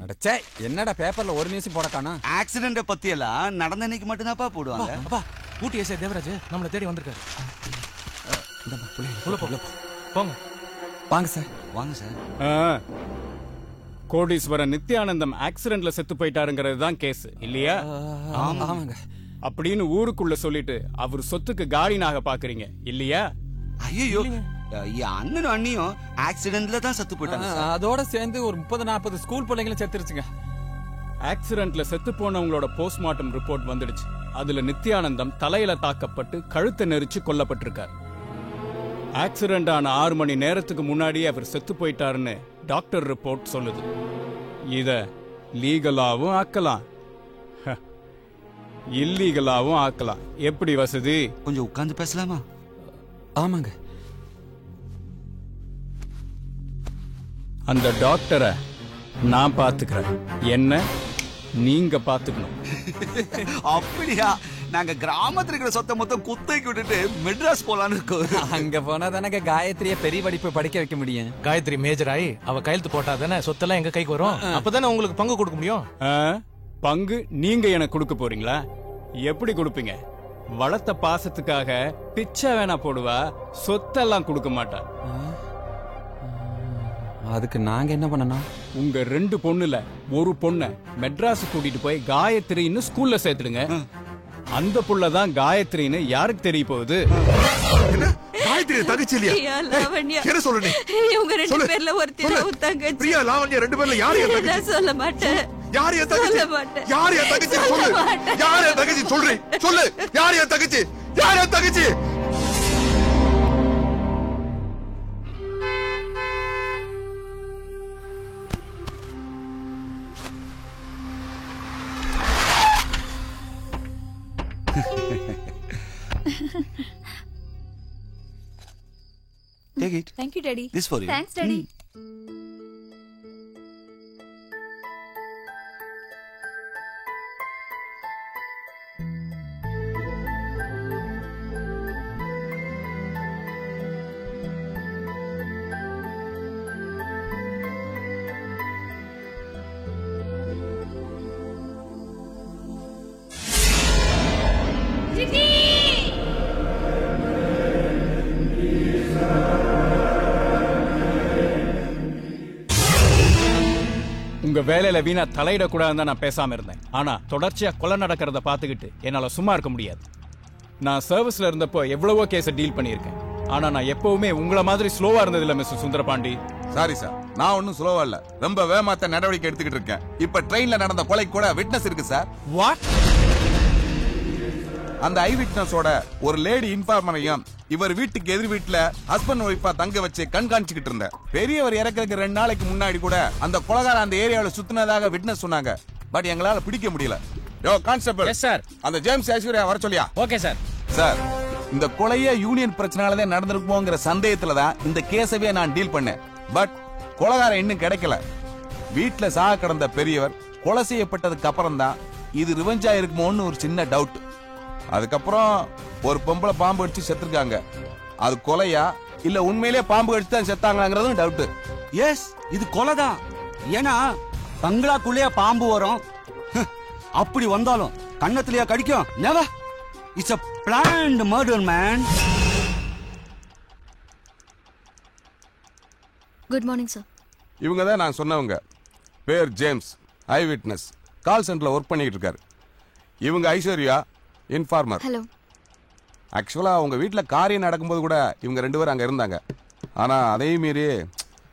அடச்சே, என்னடா பேப்பர்ல ஒரு நியூஸ் போடக்கானா? ஆக்சிடென்ட் பத்தி எல்லாம் நடந்த அன்னைக்கு மட்டும்தான்ப்பா போடுவாங்க. அப்பா ஊட்டி எஸ்ஐ தேவராஜ் நம்மளை தேடி வந்திருக்காரு. உள்ள போங்க. வாங்க சார். வாங்க சார். கோடீஸ்வரன் நித்யானந்தம் ஆக்சிடென்ட்ல செத்து போயிட்டாருங்கிறது தான் கேஸ் இல்லையா? ஆமாங்க. அப்படின்னு ஊருக்குள்ள சொல்லிட்டு அவர் சொத்துக்கு காலினாக பாக்குறீங்க இல்லையா? ஐயோ, அண்ணனும் அண்ணியும் ஆக்சிடென்ட்ல தான் செத்து போயிட்டாங்க. அதோட சேர்ந்து ஒரு 30-40 ஸ்கூல் பிள்ளைங்களும் செத்துருச்சுங்க. ஆக்சிடென்ட்ல செத்து போனவங்களோட போஸ்ட்மார்ட்டம் ரிப்போர்ட் வந்துடுச்சு. அதுல நித்யானந்தம் தலையில தாக்கப்பட்டு கழுத்தை நெரிச்சு கொல்லப்பட்டிருக்கார். ஆக்சிடென்ட் ஆன 6 மணி நேரத்துக்கு முன்னாடியே அவர் செத்து போயிட்டாருன்னு டாக்டர் ரிப்போர்ட் சொல்லுது. இத லீகலாவும் ஆக்கலாம், இல்லீகலாவும் ஆக்கலாம். எப்படி வசதி? கொஞ்சம் உட்கார்ந்து பேசலாமா? ஆமாங்க. அந்த டாக்டரை நான் பாத்துக்கிறேன், என்ன நீங்க பாத்துக்கணும். அப்படியா? நாங்க கிராமத்துல இருக்கிற சொத்தை மொத்தம் குத்தைக்கு விட்டுட்டு மெட்ராஸ் போலான்னு இருக்கோம். அங்க போனா தானே காயத்ரிய பெரிய படிப்பு படிக்க வைக்க முடியும். காயத்ரி மேஜர் ஆகி அவ கையெழுத்து போட்டா தானே சொத்தெல்லாம் எங்க கைக்கு வரும். அப்பதானே உங்களுக்கு பங்கு கொடுக்க முடியும். பங்கு நீங்க எனக்கு கொடுக்க போறீங்களா? எப்படி கொடுப்பீங்க? வளர்த்த பாசத்துக்காக பிச்சை வேணா போடுவா, சொத்தெல்லாம் கொடுக்க மாட்டா. அதுக்கு நாங்க என்ன பண்ணணும்? உங்க 2 பொண்ணுல ஒரு பொண்ண மெட்ராஸ் கூட்டிட்டு போய் காயத்ரின்னு ஸ்கூல்ல சேர்த்துடுங்க. அந்த புள்ளதான் காயத்ரின்னு யாருக்கு தெரிய போகுது? காயத்ரி தங்கச்சி இல்லையா? லாவண்யா. என்ன சொல்றீ? இவங்க 2 பேர்ல ஒருத்தர் தங்கச்சி. பிரியா லாவண்யா 2 பேர்ல யார் என் தங்கச்சி? நான் சொல்ல மாட்டேன். யார் என் தங்கச்சி? சொல்ல மாட்டேன். யார் என் தங்கச்சி? சொல்லு. யார் என் தங்கச்சி? சொல்றீ. சொல்லு. யார் என் தங்கச்சி? யார் என் தங்கச்சி? Take it. Thank you, Daddy. This for you. Thanks, Daddy. உங்க வேலையில வீணா தலையிடக்கூடாதுன்னு தான் நான் பேசாம இருந்தேன். ஆனா தொடர்ச்சியா கொலை நடக்கிறத பாத்துக்கிட்டு என்னால சும்மா இருக்க முடியாது. நான் சர்வீஸ்ல இருந்தப்போ எவ்வளவோ கேஸ டீல் பண்ணியிருக்கேன். ஆனா நான் எப்பவுமே உங்கள மாதிரி ஸ்லோவா இருந்ததில்ல மிஸ்டர் சுந்தரபாண்டி. சாரி சார், நான் ஒன்னும் ஸ்லோவா இல்ல, ரொம்ப வேகமாத்த நடவடிக்கை எடுத்துக்கிட்டு இருக்கேன். இப்ப ட்ரெயின்ல நடந்த கொலை கூட விட்னஸ் இருக்கு சார். வாட்? அந்த ஐ விட்னஸோட ஒரு லேடி இன்ஃபார்மரையும் இவர் வீட்டுக்கு எதிர் வீட்டுல ஹஸ்பண்ட் ஒய்ஃபா தங்க வச்சு கண்காணிச்சுக்கிட்டு இருந்த பெரியவர் இறக்கிறதுக்கு 2 நாளைக்கு முன்னாடி கூட அந்த கொலைகார அந்த ஏரியாவில் சுத்தினதாக விட்னஸ் சொன்னாங்க. பட் எங்களால பிடிக்க முடியல. யோ கான்ஸ்டபிள். Yes sir. அந்த ஜேம்ஸ் ஐஸ்வர்யா வர சொல்லியா? Okay sir. சார், இந்த கொலைய யூனியன் பிரச்சனாலதான் நடந்திருக்குமோங்கிற சந்தேகத்துல தான் இந்த கேஸவே நான் டீல் பண்ணேன். பட் கொலைகாரன் இன்னும் கிடைக்கல. வீட்டுல சாக கிடந்த பெரியவர் கொலை செய்யப்பட்டதுக்கு அப்புறம் தான் இது ரிவெஞ்சா இருக்குமோன்னு ஒரு சின்ன டவுட். அதுக்கப்புறம் ஒரு பொம்பளை பாம்பு அடிச்சு செத்துருக்காங்க. அது கொலையா இல்ல உண்மையிலேயே பாம்பு அடிச்சு தான் செத்தாங்களாங்கிறதும் டவுட். எஸ், இது கொலைதான். ஏன்னா பங்களாக்குள்ளேயே பாம்பு வரும். அப்படி வந்தாலும் கண்ணத்திலேயே கடிக்கும். Never. It's a planned murder, man. Good morning sir. இவங்க தான் நான் சொன்னவங்க. பேர் ஜேம்ஸ், ஐ விட்னஸ், கால் சென்டர்ல ஒர்க் பண்ணிட்டு இருக்காரு. இவங்க ஐஸ்வர்யா, இன்ஃபார்மர். ஹலோ. ஆக்சுவலா அவங்க வீட்டுல காரியம் நடக்கும்போது கூட இவங்க 2 பேரும் அங்க இருந்தாங்க. ஆனா அதே மீறி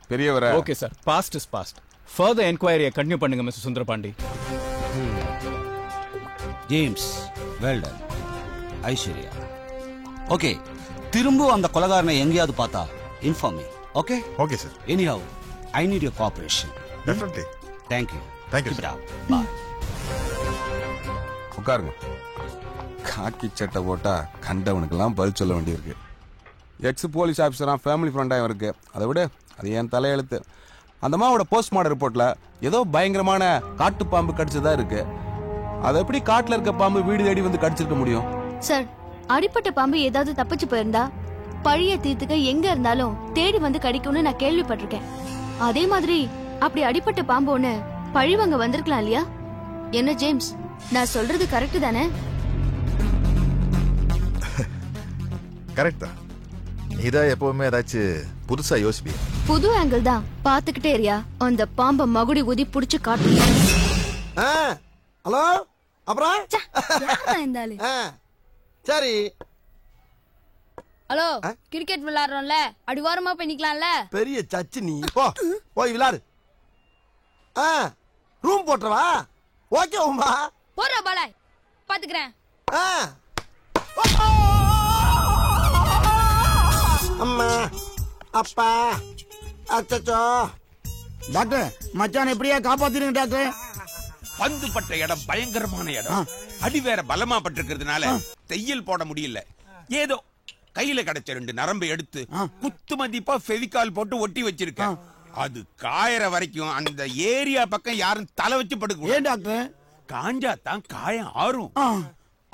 பெரியவரை. Okay sir, past is past. Further என்கொயரியை கண்டினியூ பண்ணுங்க mister Sundarapandi. James, well done. Aishwarya, okay. திரும்ப அந்த கொலைகாரனை எங்கேயாவது பார்த்தா inform me. Okay? Okay sir. Anyhow, I need your cooperation. Definitely. Thank you. Thank you. Keep it up. Bye. உட்காருங்க. காக்கி சட்டை போட்டா கண்டவனுக்கெல்லாம் பதில் சொல்ல வேண்டியிருக்கு. எக்ஸ் போலீஸ் ஆஃபீஸரா, ஃபேமிலி ஃப்ரெண்டா இருக்கு. அதை விட அது என் தலையெழுத்து. அந்த அம்மாவோட போஸ்ட்மார்ட்டம் ரிப்போர்ட்ல ஏதோ பயங்கரமான காட்டு பாம்பு கடிச்சதா இருக்கு. அது எப்படி காட்டுல இருக்க பாம்பு வீடு தேடி வந்து கடிச்சிருக்க முடியும்? சார், அடிப்பட்ட பாம்பு ஏதாவது தப்பிச்சு போயிருந்தா பழிய தீர்த்துக்க எங்க இருந்தாலும் தேடி வந்து கடிக்கும்னு நான் கேள்விப்பட்டிருக்கேன். அதே மாதிரி அப்படி அடிப்பட்ட பாம்பு ஒண்ணு பழிவாங்க வந்திருக்கலாம் இல்லையா? என்ன ஜேம்ஸ், நான் சொல்றது கரெக்ட் தானே? கரெக்ட் தான். நீதான் எப்பவுமே ஏதாச்சும் புதுசா யோசிப்பிய. புது ஆங்கிள் தான். பாத்துக்கிட்டே இருயா, அந்த பாம்ப மகுடி ஊதி புடிச்சு காட்டு. ஹலோ, அப்புறம் சரி. ஹலோ, கிரிக்கெட் விளையாடுறோம்ல, அடிவாரமா பண்ணிக்கலாம்ல. பெரிய சச்சு நீ போய் விளையாடு. ரூம் போட்டுறவா? ஓகே உமா, போற பாலாய் பாத்துக்கிறேன். அம்மா அப்பா அச்சச்சோ. டாக்டர், மச்சான் எப்படியா காப்பாத்திருங்க டாக்டர். பந்து பட்ட இடம் பயங்கரமான இடம். அடி வேற பலமா பட்டிருக்கிறதுனால தையல் போட முடியல. ஏதோ கையில கிடைச்ச 2 நரம்பு எடுத்து குத்து மதிப்பா ஃபெவிகால் போட்டு ஒட்டி வச்சிருக்கேன். அது காயற வரைக்கும் அந்த ஏரியா பக்கம் யாரும் தலை வச்சு படுக்க. ஏன் டாக்டர்? காஞ்சா தான் காயம் ஆறும்.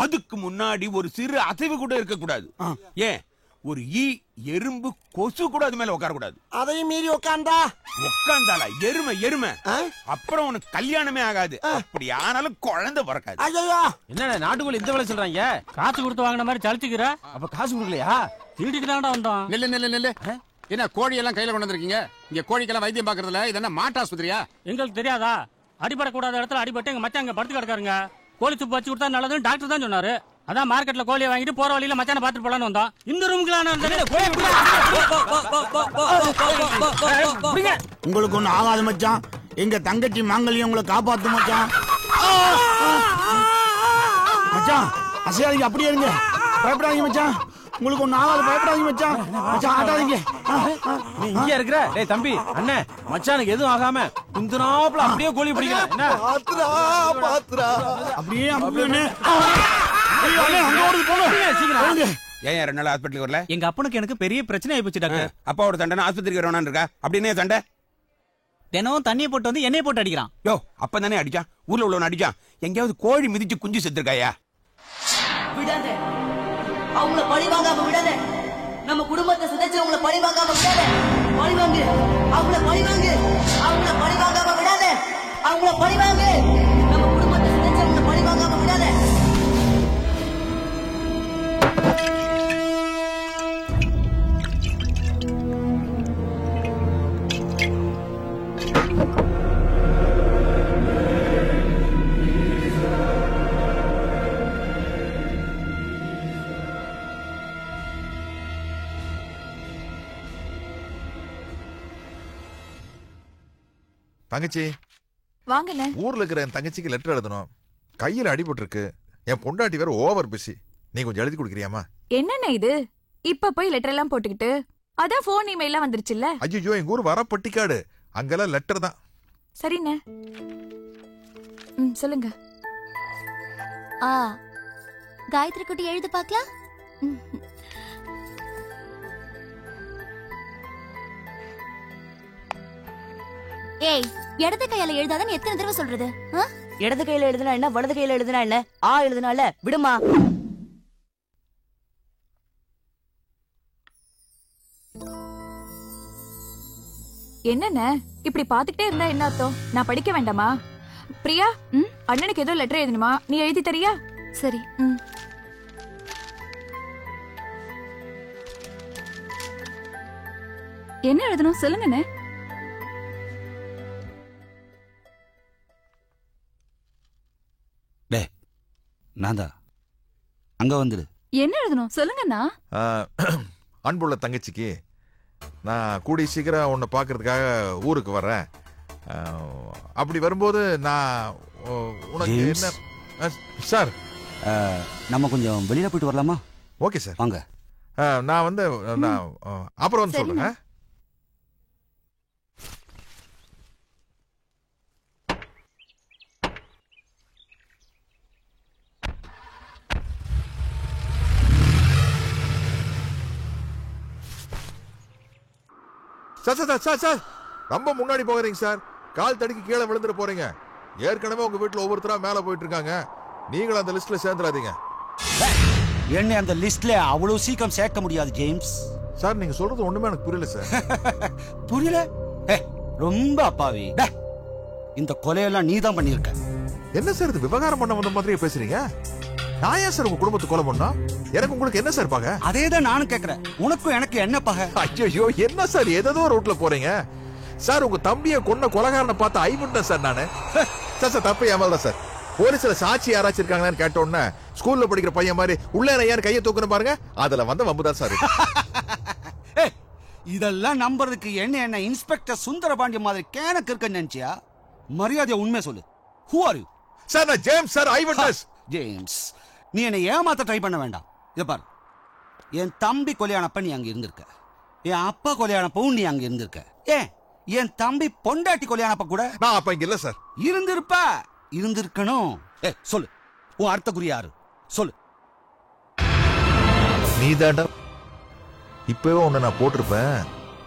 அதுக்கு முன்னாடி ஒரு சிறு அசைவு கூட இருக்க கூடாது. ஏன், ஒரு ஈ, எறும்பு, கொசு கூட அது மேல உட்கார கூடாது. அதையும் மீறி உட்காந்தாளா எருமை அப்புறம் உனக்கு கல்யாணமே ஆகாது. அப்படி ஆனாலும் குழந்தை பிறக்காது. என்ன நாட்டுக்குள்ள இந்த வேலை சொல்றாங்க? காசு கொடுத்து வாங்கின மாதிரி சலிச்சுக்கிற. அப்ப காசு கொடுக்கலையா? திருடிட்டு தான்டா வந்தோம். நெல்லு என்ன கோழி எல்லாம் கையில கொண்டு வந்திருக்கீங்க? இங்க கோழிக்கெல்லாம் வைத்தியம் பாக்குறதுல இது என்ன மாட்டாஸ்பத்திரியா? எங்களுக்கு தெரியாதா? அடிபடக்கூடாத இடத்துல அடிபட்டு எங்க மச்சான் அங்க படுத்து கிடக்காருங்க. கோழி சுப்பு வச்சு கொடுத்தா நல்லதுன்னு டாக்டர் தான் சொன்னாரு. அதான் மார்க்கெட்ல கோழியை வாங்கிட்டு போற வழியில மச்சான பாத்துட்டு போலான்னு வந்தோம். இந்த ரூமுக்குலாம் உங்களுக்கு ஒண்ணு ஆகாது மச்சான். எங்க தங்கச்சி மாங்கல்யம் உங்களை காப்பாத்து மச்சான். மச்சான் அசையாதீங்க, அப்படியே இருங்க. பயப்படாதீங்க மச்சான், உங்களுக்கு ஒண்ணு ஆகாது. பயப்படாதீங்க மச்சான். மச்சான் ஆட்டாதீங்க. நீ இங்க இருக்கிற? டேய் தம்பி, அண்ணே மச்சானுக்கு எதுவும் ஆகாம குந்துனாப்ல அப்படியே கோழி பிடிக்கல. என்ன பாத்துரா அப்படியே ஏன் 2 நாள் ஹாஸ்பிட்டலுக்கு வரல? எங்க அப்பனுக்கு எனக்கு பெரிய பிரச்சனை ஆயிப்போச்சு டாக்டர். அப்பாவோட சண்டை ஆஸ்பத்திரிக்கு வரணும் இருக்கா? அப்படின்னு சண்டை தினம் தண்ணியை போட்டு வந்து எண்ணெய் போட்டு அடிக்கிறான். யோ, அப்ப தானே அடிச்சான், ஊர்ல உள்ளவன் அடிச்சான். எங்கேயாவது கோழி மிதிச்சு குஞ்சு செத்துருக்காயா? விடாத, அவங்கள பழி வாங்காம விடாத. நம்ம குடும்பத்தை சிதைச்சு அவங்கள பழி வாங்காம விடாத. பழி வாங்கு, அவங்கள பழி வாங்கு. அவங்கள பழி வாங்காம விடாத. அவங்கள பழி வாங்கு. நம்ம குடும்பத்தை சிதைச்சு அவங்கள பழி வாங்காம விடாத. தங்கச்சி வாங்கல. ஊர்ல இருக்கிற என் தங்கச்சிக்கு லெட்டர் எழுதணும். கையில அடிபட்டு இருக்கு. என் பொண்டாட்டி வேற ஓவர் பிஸி. நீ கொஞ்சம் எழுதி கொடுக்குறியாமா? என்னண்ணே இது, இப்ப போய் லெட்டர் எல்லாம் போட்டுக்கிட்டு? அதான் போன் இமெயிலாம் வந்துருச்சுல்ல. ஐயோ, எங்க ஊர் வர பட்டிக்காடு, அங்கெல்லாம் லெட்டர் தான். சரிண்ணே, சொல்லுங்க. காயத்ரி குட்டி எழுதி பார்க்கலாம். ஏய், இடது கையால எழுதாதான் எத்தனை தடவை சொல்றது? இடது கையில எழுதுனா என்ன, வலது கையில எழுதுனா என்ன? எழுதுனால விடுமா. என்னண்ணே இப்படி பாத்துக்கிட்டே இருந்தா என்ன அர்த்தம்? நான் படிக்க வேண்டாமா? பிரியா, அண்ணனுக்கு ஏதோ லெட்டர் எழுதணுமா, நீ எழுதி தரியா? சரி. என்ன எழுதணும் சொல்லுங்கண்ணே. நான்தா, அங்க வந்துடு. என்ன எழுதணும் சொல்லுங்கண்ணா. அன்புள்ள தங்கச்சிக்கு, நான் கூடி சீக்கிரம் உன்னை பார்க்கறதுக்காக ஊருக்கு வர்றேன். அப்படி வரும்போது நான் உனக்கு என்ன சார், நம்ம கொஞ்சம் வெளியில போயிட்டு வரலாமா? ஓகே சார், வாங்க. நான் வந்து நான் அப்புறம் வந்து சொல்றேன். சார், ரொம்ப முன்னாடி போகிறீங்க சார். கால் தடிக்கு கீழே விழுந்துட்டு போறீங்க. ஏற்கனவே உங்க வீட்டுல ஒவ்வொருத்தரா மேல போயிட்டு இருக்காங்க. நீங்களும் அந்த லிஸ்ட்ல சேர்ந்துடாதீங்க. என்ன அந்த லிஸ்ட்ல அவ்வளவு சீக்கிரம் சேர்க்க முடியாது ஜேம்ஸ். சார், நீங்க சொல்றது ஒண்ணுமே எனக்கு புரியல சார். புரியல? ரொம்ப அப்பாவி. இந்த கொலையெல்லாம் நீ தான் பண்ணியிருக்க. என்ன சார் இது விவகாரம் பண்ண வந்த மாதிரியே பேசுறீங்க? நான் ஏன் சார் உங்க குடும்பத்தை கொலை பண்ணா? எனக்கு உங்களுக்கு என்ன சார் பகை? அதே தான் நானும் கேக்குறேன். உனக்கும் எனக்கு என்ன பகை? ஐயோ என்ன சார் ஏதோ ரூட்ல போறீங்க சார். உங்க தம்பியை கொன்ன கொலைகாரனை பார்த்து ஐவிட்டேன் சார் நானு. சார் தப்பு ஏமாதான் சார். போலீஸ்ல சாட்சி யாராச்சும் இருக்காங்களான்னு கேட்ட உடனே ஸ்கூல்ல படிக்கிற பையன் மாதிரி உள்ள ஏன் கையை தூக்கணும் பாருங்க. அதுல வந்த வம்புதான் சார். இதெல்லாம் நம்புறதுக்கு என்ன இன்ஸ்பெக்டர் சுந்தரபாண்டிய மாதிரி கேனக்கு இருக்க நினைச்சியா? மரியாதையா உண்மை சொல்லு. Who are you? சார் நான் ஜேம்ஸ் சார், ஐ விட்னஸ். ஜேம்ஸ், நீ என்னை ஏமாத்த ட்ரை பண்ண வேண்டாம். இத பாரு, என் தம்பி கொலையானப்ப நீ அங்க இருந்திருக்க. என் அப்பா கொலையானப்பவும் நீ அங்க இருந்திருக்க. ஏன் என் தம்பி பொண்டாட்டி கொலையானப்ப கூட நான் அப்ப இங்க இல்ல சார். இருந்திருப்ப, இருந்திருக்கணும். சொல்லு, உன் அடுத்த குறி யாரு சொல்லு. நீ தாண்டா. இப்பவே உன்னை நான் போட்டிருப்பேன்.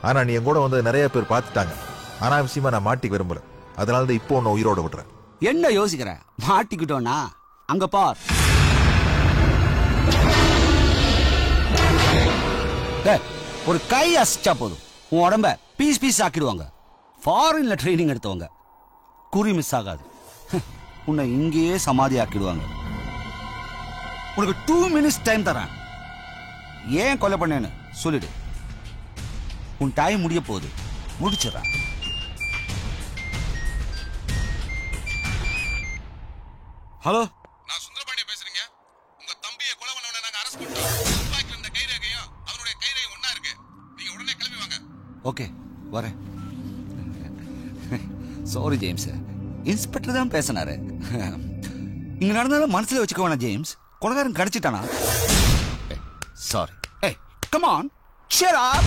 ஆனா நீ என் கூட வந்து நிறைய பேர் பார்த்துட்டாங்க. அனாவசியமா நான் மாட்டிக்க விரும்பல. அதனாலதான் இப்போ உன்னை உயிரோட விட்டுறேன். என்ன யோசிக்கிற? மாட்டிக்கிட்டோன்னா அங்க பார். ஒரு கை அசிச்சா போதும், உன் உடம்ப பீஸ் பீஸ் ஆக்கிடுவாங்க. ஃபாரின்ல ட்ரைனிங் எடுத்தவங்க. குறி மிஸ் ஆகாது. உன்னை இங்கேயே சமாதி ஆக்கிடுவாங்க. உனக்கு 2 minutes டைம் தரேன். ஏன் கொலை பண்ணேன்னு சொல்லிடு. உன் டைம் முடிய போகுது, முடிச்சிடறேன். ஹலோ, நான் சுந்தரபாண்டிய பேசுறீங்க. உங்க தம்பியை கொலை பண்ணவன நாங்க அரெஸ்ட் பண்ணிட்டோம். துப்பாக்கில இருந்த கைரேகையும் அவருடைய கைரேகை ஒண்ணா இருக்கு. நீங்க உடனே கிளம்பி வாங்க. ஓகே, வரேன். சாரி ஜேம்ஸ், இன்ஸ்பெக்டர் தான் பேசினாரு. இங்க நடந்தாலும் மனசுல வச்சுக்க வேணாம் ஜேம்ஸ். கொலைகாரன் கிடைச்சிட்டானா? Sorry. Come on, cheer up.